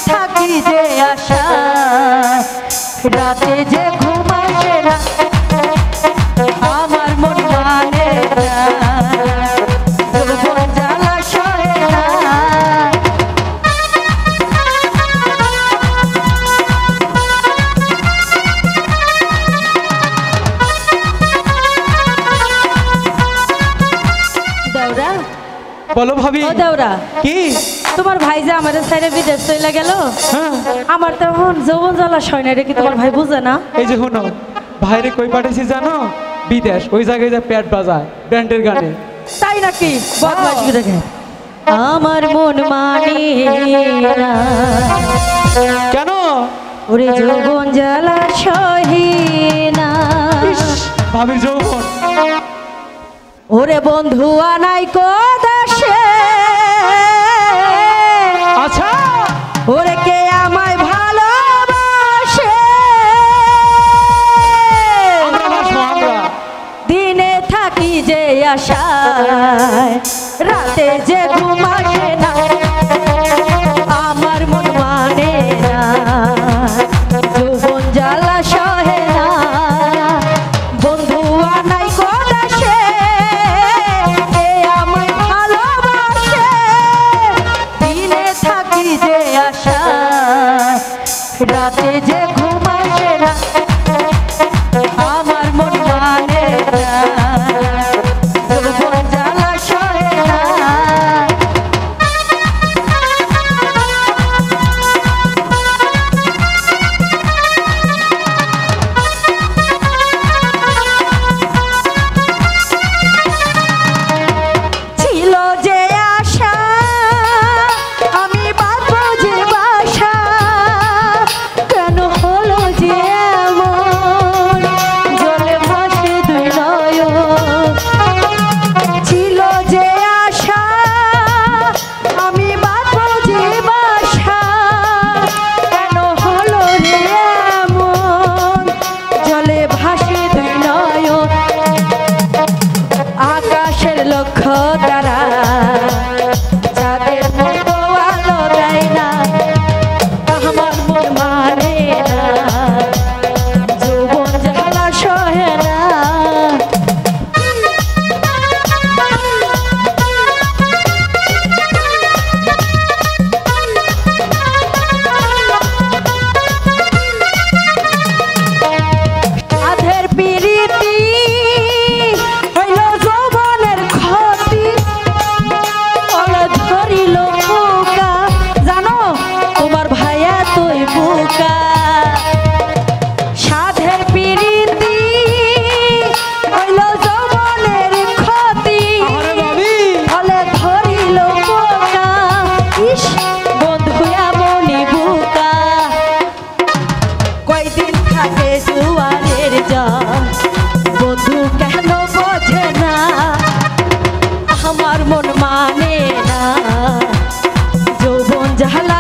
থাকি যে আশা রাতে যে ঘুম আসে না আমার মন মানে না যৌবন জ্বালা সহে না দাওরা বলো ভাবি। ও দাওরা কি তোমার ভাই যে আমাদের সাইডে বিদেশ চলে গেল আমার তো এখন যৌবন জ্বালা সয় না, কি তোমার ভাই বুঝে না? এই যে শোনো ভাইরে কই পাঠাইছি জানো? বিদেশ, ওই জায়গায় যা পেট বাজায় ব্যান্ডের গানে। তাই নাকি? বদমাইশ দেখে আমার মন মানে না কেন? ওরে যৌবন জ্বালা সহে না ভাবির যৌবন। ওরে বন্ধু আনাই কো দেশে আচ্ছা ওরে কে আমায় ভালোবাসে দিনে থাকি যে আশায় রাতে যে ঘুম আসে না আমার মন মানে না যৌবন জ্বালা সহে না বন্ধু আনাই কো দেশে কে আমায় ভালোবাসে দিনে থাকি যে আশায় রাতে যে ঘুম আসে না আমার মন মানে না যৌবন জ্বালা সহে না ছিল যে আশা আমি বাঁধবো যে বাসা কেন হলো যে এমন জলে ভাসে দুই নয়ন ছিল যে আশা আমি বাঁধবো যে বাসা কেন হলো রে এমন জলে ভাসে দুই নয়ন আকাশের লক্ষ্য তারা যাদের মতো আলো দেয় না আমার মন মানে না যৌবন জ্বালা সহে না সাধের পিরিতি হইল যৌবনের ক্ষতি অলে ধরিল পোকা জানো তোমার ভাইয়া তুই বোকা সাধের পিরিতি হইল যৌবনের ক্ষতি অলে ধরিল পোকা ইস বন্ধু এমনই বোকা কয়দিন থাকে জুয়ারের জল বন্ধু কেন বোঝে না আমার মন মানে না যৌবন জ্বালা